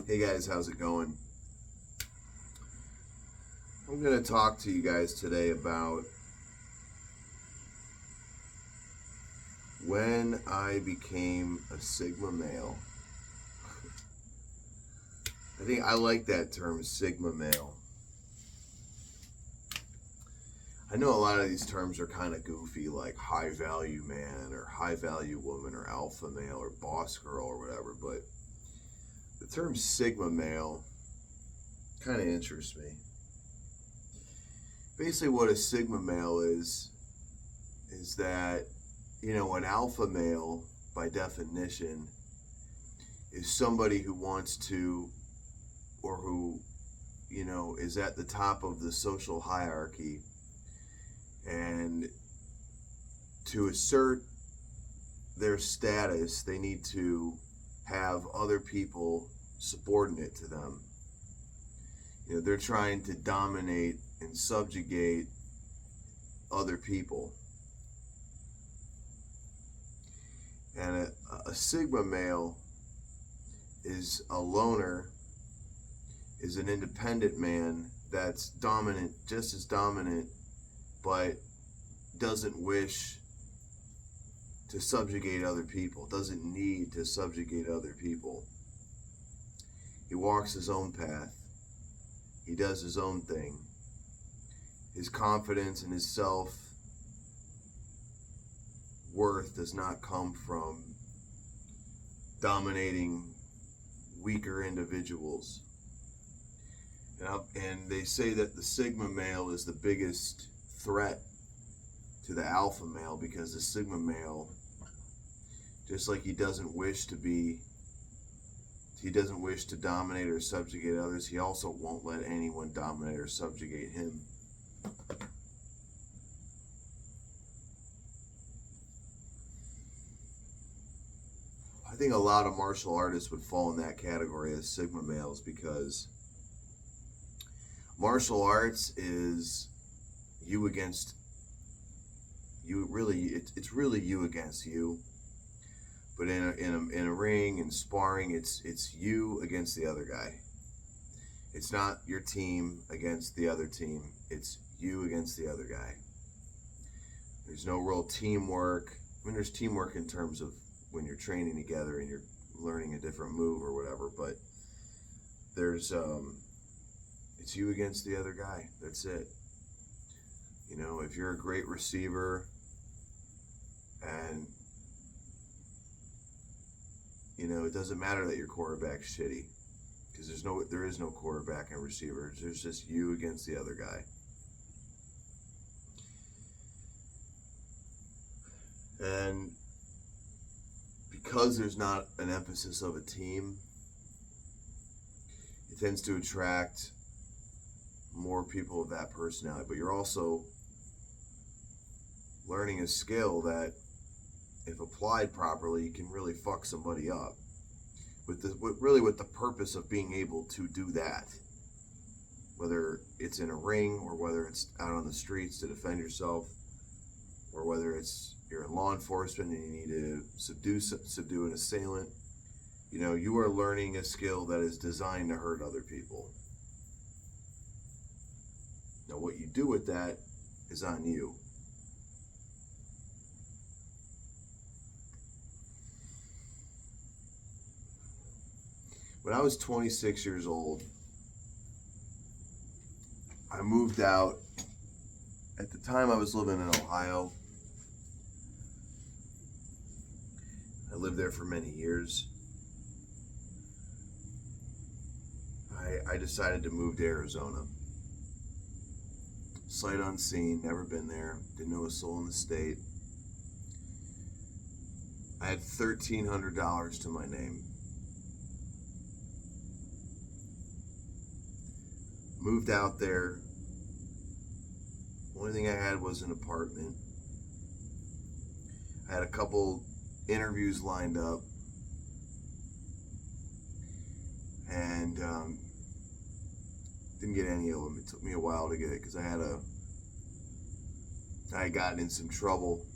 Hey guys, how's it going? I'm going to talk to you guys today about when I became a Sigma male. I think I like that term, Sigma male. I know a lot of these terms are kind of goofy, like high value man or high value woman or alpha male or boss girl or whatever, but the term Sigma male kind of interests me. Basically, what a Sigma male is that, an alpha male, by definition, is somebody who wants to, or who, is at the top of the social hierarchy, and to assert their status, they need to have other people subordinate to them. They're trying to dominate and subjugate other people. And a Sigma male is a loner, is an independent man that's dominant, just as dominant, but doesn't wish to subjugate other people, doesn't need to subjugate other people. He walks his own path. He does his own thing. His confidence and his self-worth does not come from dominating weaker individuals. And they say that the Sigma male is the biggest threat to the alpha male, because the Sigma male, just like he doesn't wish to dominate or subjugate others, he also won't let anyone dominate or subjugate him. I think a lot of martial artists would fall in that category as Sigma males, because martial arts is you against you. It's really you against you. But in a ring and sparring, it's you against the other guy. It's not your team against the other team. It's you against the other guy. There's no real teamwork. I mean, there's teamwork in terms of when you're training together and you're learning a different move or whatever, but there's it's you against the other guy. That's it. If you're a great receiver and it doesn't matter that your quarterback's shitty, because there is no quarterback and receiver. There's just you against the other guy. And because there's not an emphasis of a team, it tends to attract more people of that personality. But you're also learning a skill that, if applied properly, you can really fuck somebody up. With the purpose of being able to do that, whether it's in a ring or whether it's out on the streets to defend yourself, or whether it's you're in law enforcement and you need to subdue an assailant. You are learning a skill that is designed to hurt other people. Now, what you do with that is on you. When I was 26 years old, I moved out. At the time, I was living in Ohio. I lived there for many years. I decided to move to Arizona. Sight unseen, never been there, didn't know a soul in the state. I had $1,300 to my name. Moved out there. Only thing I had was an apartment. I had a couple interviews lined up, and didn't get any of them. It took me a while to get it, because I had gotten in some trouble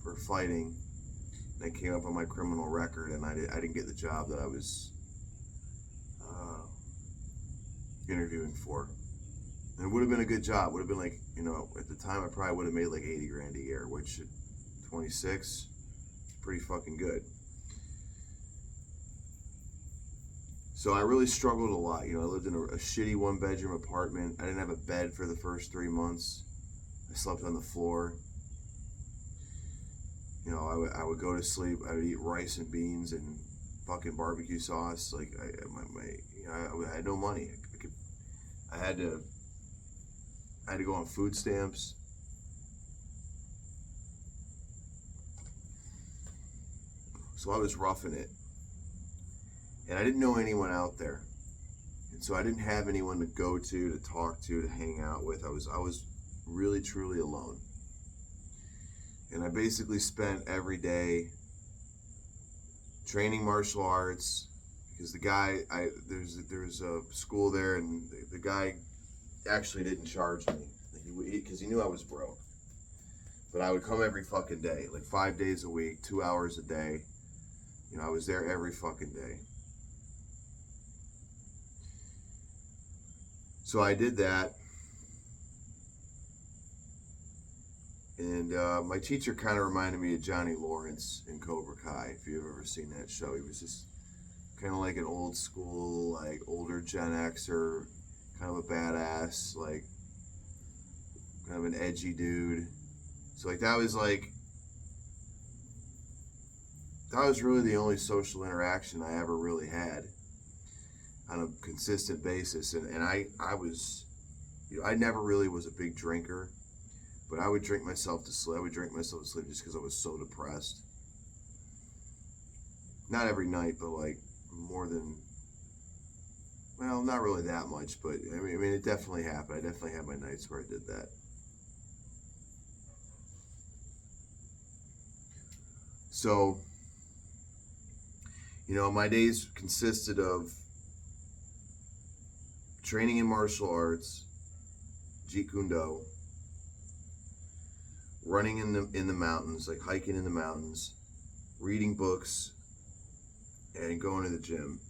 for fighting. And it came up on my criminal record, and I didn't get the job that I was interviewing for. And it would have been a good job. Would have been like, at the time I probably would have made like 80 grand a year, which at 26 is pretty fucking good. So I really struggled a lot. I lived in a shitty 1-bedroom apartment. I didn't have a bed for the first 3 months. I slept on the floor. I would go to sleep. I would eat rice and beans and fucking barbecue sauce. Like I had no money. I had to go on food stamps. So I was roughing it. And I didn't know anyone out there. And so I didn't have anyone to go to talk to hang out with. I was really, truly alone. And I basically spent every day training martial arts, because the guy, there's a school there, and the guy actually didn't charge me because he knew I was broke. But I would come every fucking day, like 5 days a week, 2 hours a day. I was there every fucking day. So I did that. And my teacher kind of reminded me of Johnny Lawrence in Cobra Kai, if you've ever seen that show. He was just kind of like an old school, like older Gen Xer, kind of a badass, like kind of an edgy dude. So that was really the only social interaction I ever really had on a consistent basis. And I was, I never really was a big drinker. But I would drink myself to sleep. Just because I was so depressed. Not every night, but like more than, well, not really that much. But I mean, it definitely happened. I definitely had my nights where I did that. So, my days consisted of training in martial arts, Jeet Kune Do, running in the mountains, like hiking in the mountains, reading books, and going to the gym.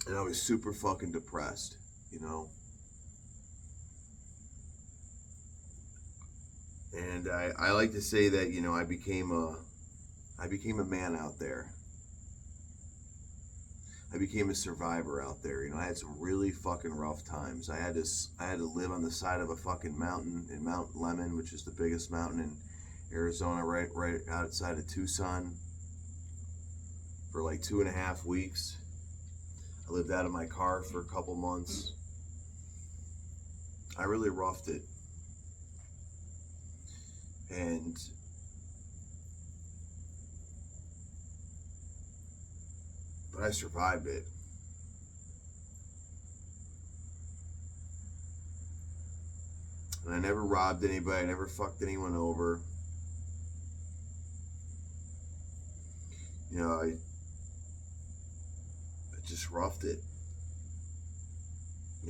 And I was super fucking depressed, And I like to say that, I became a man out there. I became a survivor out there. I had some really fucking rough times. I had to live on the side of a fucking mountain in Mount Lemmon, which is the biggest mountain in Arizona, right outside of Tucson, for like 2.5 weeks. I lived out of my car for a couple months. I really roughed it. But I survived it. And I never robbed anybody. I never fucked anyone over. I just roughed it.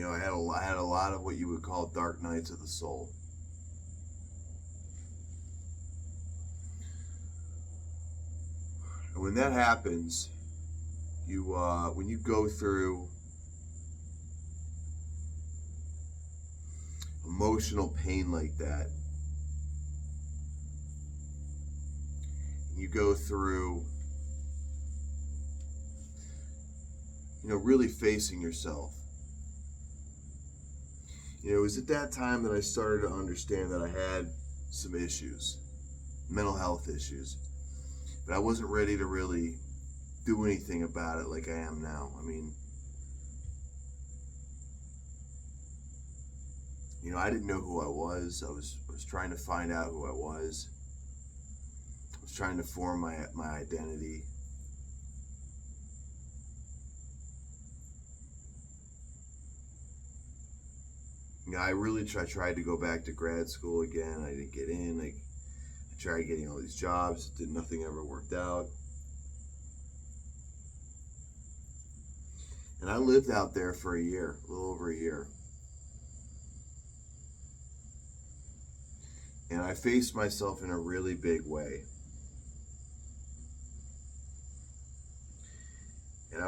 I had a lot of what you would call dark nights of the soul. And when that happens, when you go through emotional pain like that, and you go through, really facing yourself. It was at that time that I started to understand that I had some issues, mental health issues, but I wasn't ready to really do anything about it like I am now. I mean, I didn't know who I was. I was trying to find out who I was. I was trying to form my identity. I really tried to go back to grad school again. I didn't get in. I tried getting all these jobs. Nothing ever worked out. And I lived out there for a year, a little over a year. And I faced myself in a really big way.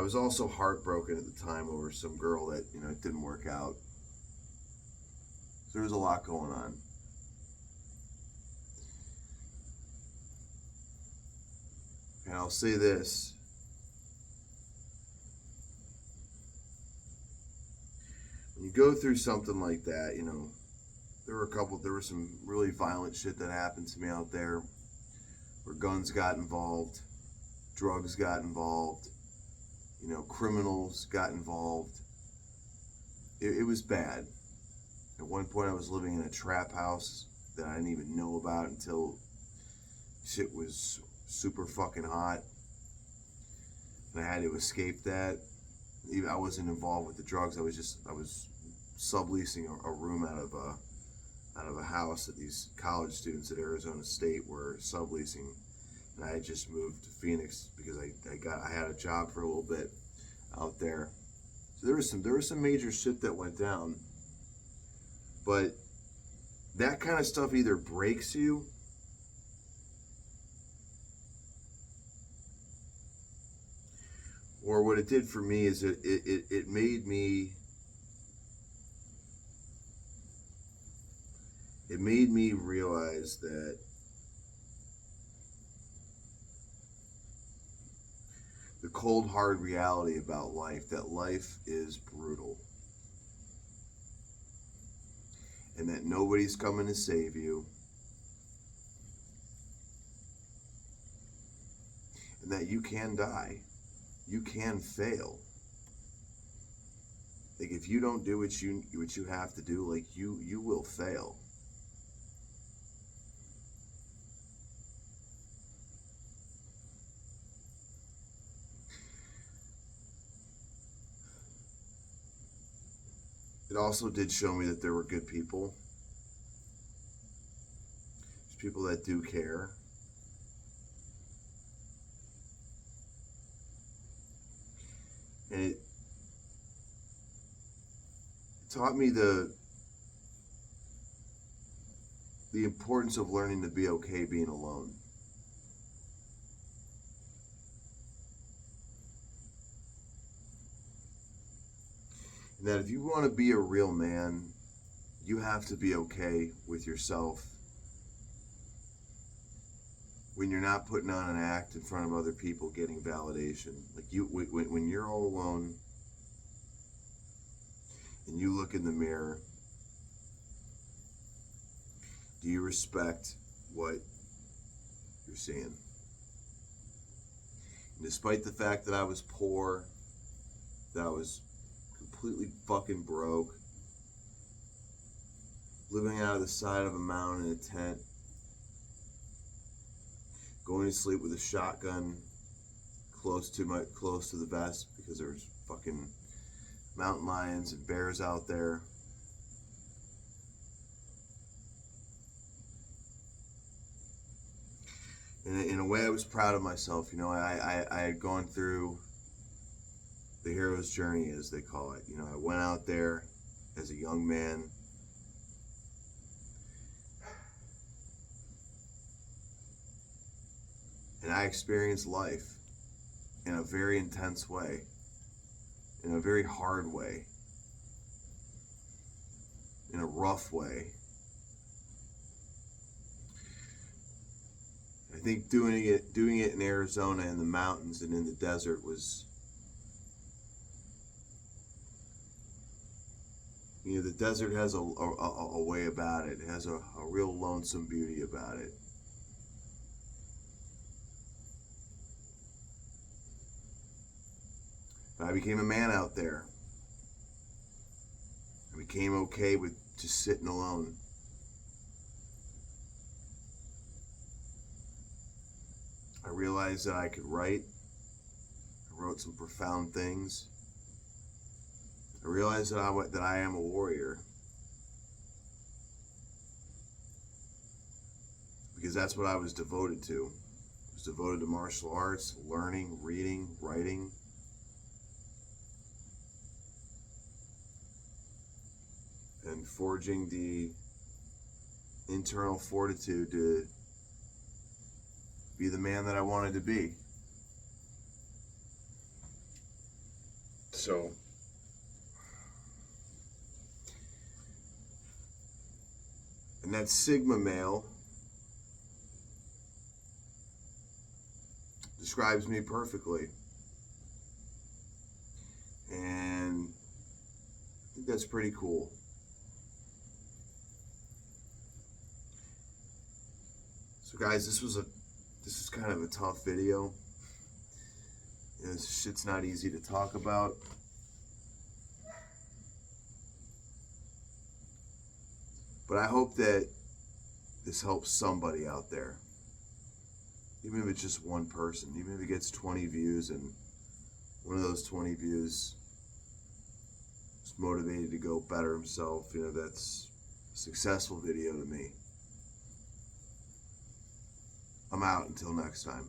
was also heartbroken at the time over some girl that, it didn't work out. So there was a lot going on. And I'll say this. When you go through something like that, there was some really violent shit that happened to me out there where guns got involved, drugs got involved, criminals got involved. It was bad. At one point I was living in a trap house that I didn't even know about until shit was super fucking hot. And I had to escape that. I wasn't involved with the drugs. I was subleasing a room out of a house that these college students at Arizona State were subleasing, and I had just moved to Phoenix because I had a job for a little bit out there. So there was some major shit that went down, but that kind of stuff either breaks you or what it did for me is it made me realize that the cold hard reality about life, that life is brutal and that nobody's coming to save you, and that you can die, you can fail. Like if you don't do what you have to do, like you will fail. It also did show me that there were good people. There's people that do care. And it taught me the importance of learning to be okay being alone. And that if you want to be a real man, you have to be okay with yourself when you're not putting on an act in front of other people getting validation. Like when you're all alone and you look in the mirror, do you respect what you're seeing? And despite the fact that I was poor, that I was completely fucking broke, living out of the side of a mountain in a tent, going to sleep with a shotgun close to the vest because there's fucking mountain lions and bears out there. In a way, I was proud of myself. I had gone through the hero's journey, as they call it. I went out there as a young man. And I experienced life in a very intense way, in a very hard way, in a rough way. I think doing it in Arizona in the mountains and in the desert was, the desert has a way about it. It has a real lonesome beauty about it. But I became a man out there. I became okay with just sitting alone. I realized that I could write. I wrote some profound things. I realized that I am a warrior. Because that's what I was devoted to. I was devoted to martial arts, learning, reading, writing. And forging the internal fortitude to be the man that I wanted to be. So and that Sigma male describes me perfectly. And I think that's pretty cool. So guys, this is kind of a tough video. You know, this shit's not easy to talk about. But I hope that this helps somebody out there. Even if it's just one person, even if it gets 20 views and one of those 20 views is motivated to go better himself, you know, that's a successful video to me. I'm out until next time.